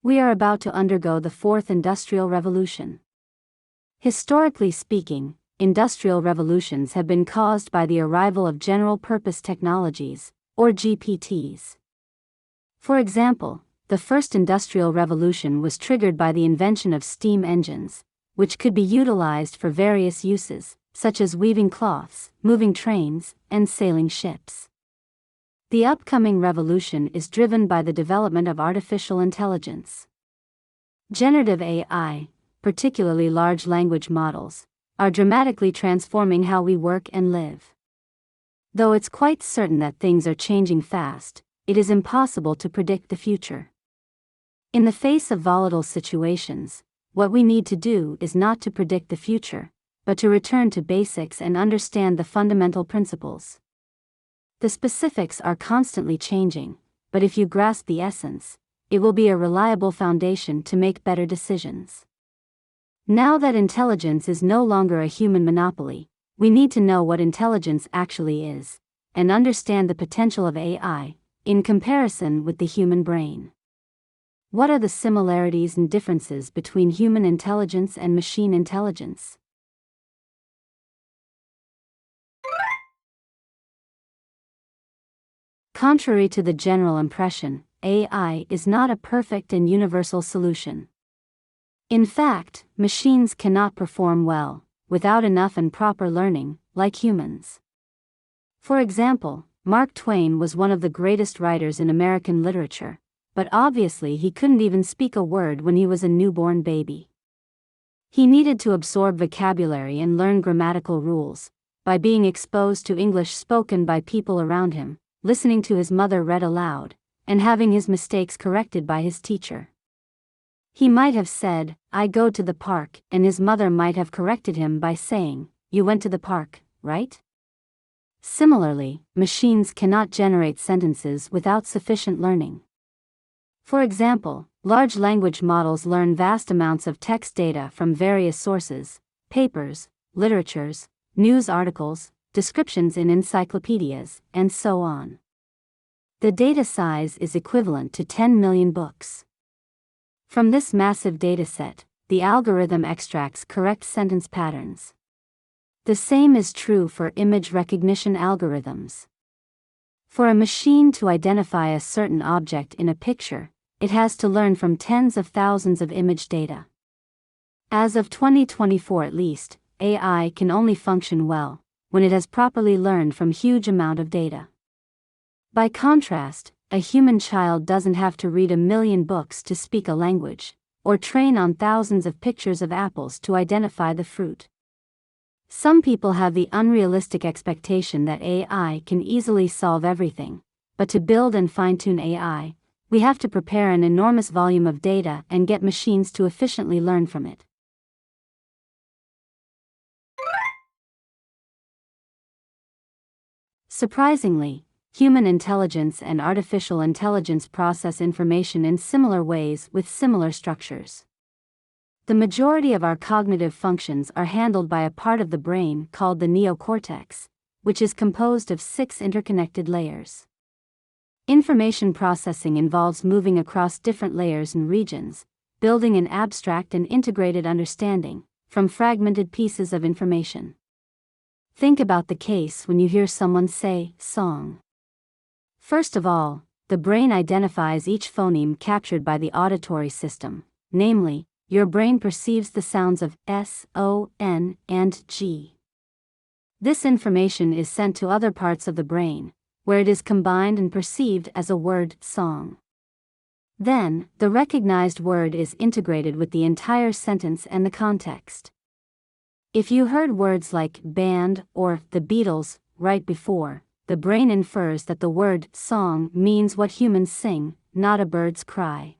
We are about to undergo the fourth industrial revolution. Historically speaking, industrial revolutions have been caused by the arrival of general-purpose technologies, or GPTs. For example, the first industrial revolution was triggered by the invention of steam engines, which could be utilized for various uses, such as weaving cloths, moving trains, and sailing ships. The upcoming revolution is driven by the development of artificial intelligence. Generative AI, particularly large language models, are dramatically transforming how we work and live. Though it's quite certain that things are changing fast, it is impossible to predict the future. In the face of volatile situations, what we need to do is not to predict the future, but to return to basics and understand the fundamental principles. The specifics are constantly changing, but if you grasp the essence, it will be a reliable foundation to make better decisions. Now that intelligence is no longer a human monopoly, we need to know what intelligence actually is, and understand the potential of AI, in comparison with the human brain. What are the similarities and differences between human intelligence and machine intelligence? Contrary to the general impression, AI is not a perfect and universal solution. In fact, machines cannot perform well, without enough and proper learning, like humans. For example, Mark Twain was one of the greatest writers in American literature, but obviously he couldn't even speak a word when he was a newborn baby. He needed to absorb vocabulary and learn grammatical rules, by being exposed to English spoken by people around him, listening to his mother read aloud, and having his mistakes corrected by his teacher. He might have said, "I go to the park," and his mother might have corrected him by saying, "You went to the park, right?" Similarly, machines cannot generate sentences without sufficient learning. For example, large language models learn vast amounts of text data from various sources, papers, literatures, news articles, descriptions in encyclopedias, and so on. The data size is equivalent to 10 million books. From this massive dataset, the algorithm extracts correct sentence patterns. The same is true for image recognition algorithms. For a machine to identify a certain object in a picture, it has to learn from tens of thousands of image data. As of 2024 at least, AI can only function well when it has properly learned from huge amount of data. By contrast, a human child doesn't have to read 1,000,000 books to speak a language, or train on thousands of pictures of apples to identify the fruit. Some people have the unrealistic expectation that AI can easily solve everything, but to build and fine-tune AI, we have to prepare an enormous volume of data and get machines to efficiently learn from it. Surprisingly, human intelligence and artificial intelligence process information in similar ways with similar structures. The majority of our cognitive functions are handled by a part of the brain called the neocortex, which is composed of 6 interconnected layers. Information processing involves moving across different layers and regions, building an abstract and integrated understanding from fragmented pieces of information. Think about the case when you hear someone say, "song." First of all, the brain identifies each phoneme captured by the auditory system, namely, your brain perceives the sounds of S, O, N, and G. This information is sent to other parts of the brain, where it is combined and perceived as a word, song. Then, the recognized word is integrated with the entire sentence and the context. If you heard words like band or the Beatles right before, the brain infers that the word song means what humans sing, not a bird's cry.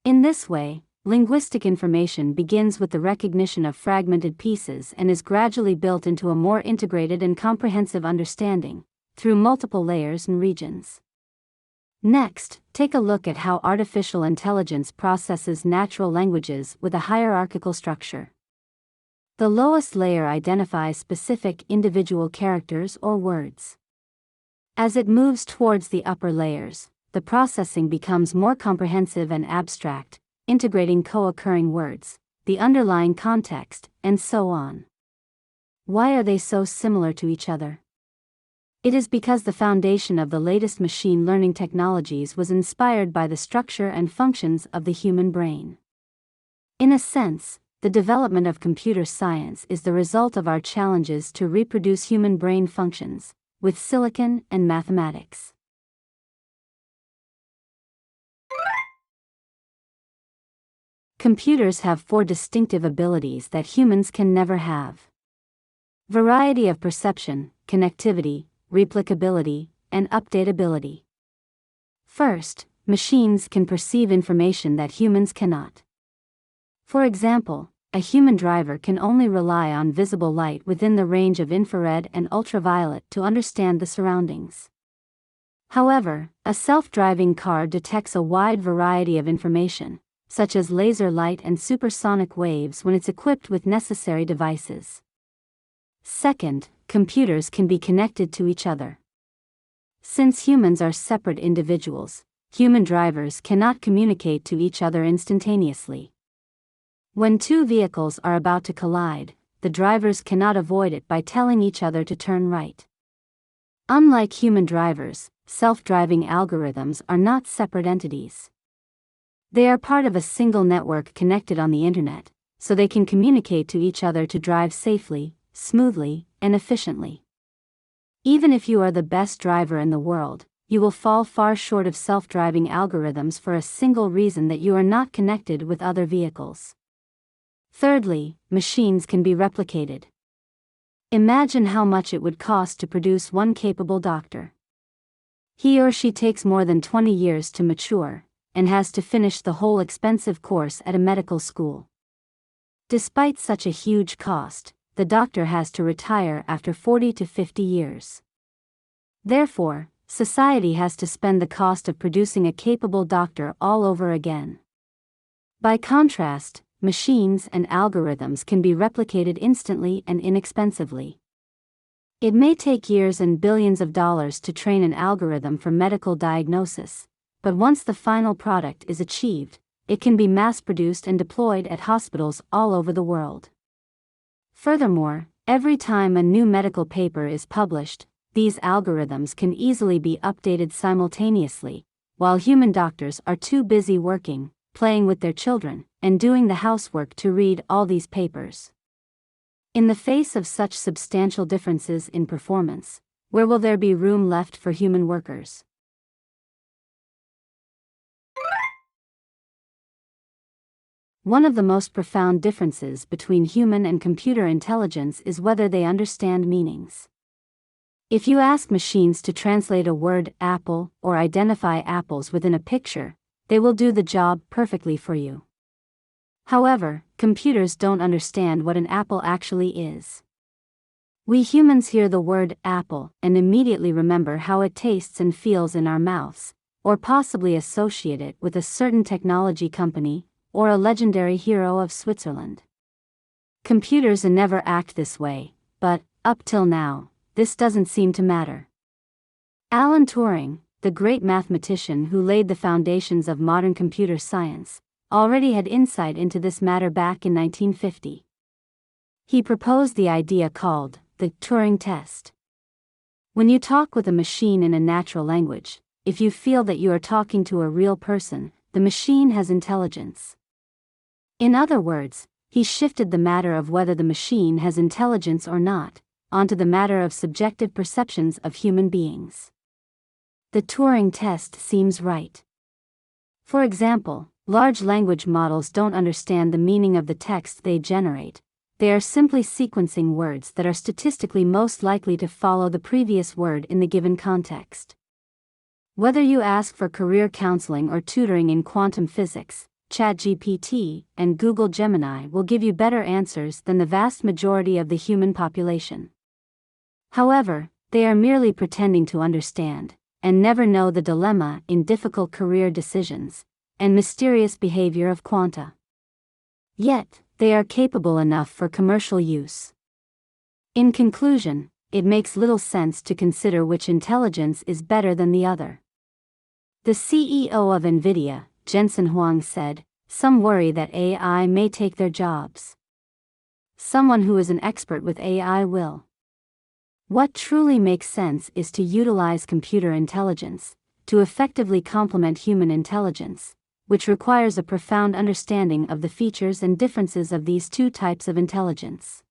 In this way, linguistic information begins with the recognition of fragmented pieces and is gradually built into a more integrated and comprehensive understanding, through multiple layers and regions. Next, take a look at how artificial intelligence processes natural languages with a hierarchical structure. The lowest layer identifies specific individual characters or words. As it moves towards the upper layers, the processing becomes more comprehensive and abstract, integrating co-occurring words, the underlying context, and so on. Why are they so similar to each other? It is because the foundation of the latest machine learning technologies was inspired by the structure and functions of the human brain. In a sense, the development of computer science is the result of our challenges to reproduce human brain functions, with silicon and mathematics. Computers have 4 distinctive abilities that humans can never have: variety of perception, connectivity, replicability, and updatability. First, machines can perceive information that humans cannot. For example, a human driver can only rely on visible light within the range of infrared and ultraviolet to understand the surroundings. However, a self-driving car detects a wide variety of information, such as laser light and supersonic waves, when it's equipped with necessary devices. Second, computers can be connected to each other. Since humans are separate individuals, human drivers cannot communicate to each other instantaneously. When 2 vehicles are about to collide, the drivers cannot avoid it by telling each other to turn right. Unlike human drivers, self-driving algorithms are not separate entities. They are part of a single network connected on the internet, so they can communicate to each other to drive safely, smoothly, and efficiently. Even if you are the best driver in the world, you will fall far short of self-driving algorithms for a single reason: that you are not connected with other vehicles. Thirdly, machines can be replicated. Imagine how much it would cost to produce one capable doctor. He or she takes more than 20 years to mature, and has to finish the whole expensive course at a medical school. Despite such a huge cost, the doctor has to retire after 40 to 50 years. Therefore, society has to spend the cost of producing a capable doctor all over again. By contrast, machines and algorithms can be replicated instantly and inexpensively. It may take years and billions of dollars to train an algorithm for medical diagnosis, but once the final product is achieved, it can be mass-produced and deployed at hospitals all over the world. Furthermore, every time a new medical paper is published, these algorithms can easily be updated simultaneously, while human doctors are too busy working, playing with their children, and doing the housework to read all these papers. In the face of such substantial differences in performance, where will there be room left for human workers? One of the most profound differences between human and computer intelligence is whether they understand meanings. If you ask machines to translate a word apple or identify apples within a picture, they will do the job perfectly for you. However, computers don't understand what an apple actually is. We humans hear the word apple and immediately remember how it tastes and feels in our mouths, or possibly associate it with a certain technology company or a legendary hero of Switzerland. Computers never act this way, but, up till now, this doesn't seem to matter. Alan Turing, the great mathematician who laid the foundations of modern computer science, already had insight into this matter back in 1950. He proposed the idea called the Turing test. When you talk with a machine in a natural language, if you feel that you are talking to a real person, the machine has intelligence. In other words, he shifted the matter of whether the machine has intelligence or not, onto the matter of subjective perceptions of human beings. The Turing test seems right. For example, large language models don't understand the meaning of the text they generate. They are simply sequencing words that are statistically most likely to follow the previous word in the given context. Whether you ask for career counseling or tutoring in quantum physics, ChatGPT and Google Gemini will give you better answers than the vast majority of the human population. However, they are merely pretending to understand, and never know the dilemma in difficult career decisions, and mysterious behavior of quanta. Yet, they are capable enough for commercial use. In conclusion, it makes little sense to consider which intelligence is better than the other. The CEO of NVIDIA, Jensen Huang, said, "Some worry that AI may take their jobs. Someone who is an expert with AI will." What truly makes sense is to utilize computer intelligence to effectively complement human intelligence, which requires a profound understanding of the features and differences of these two types of intelligence.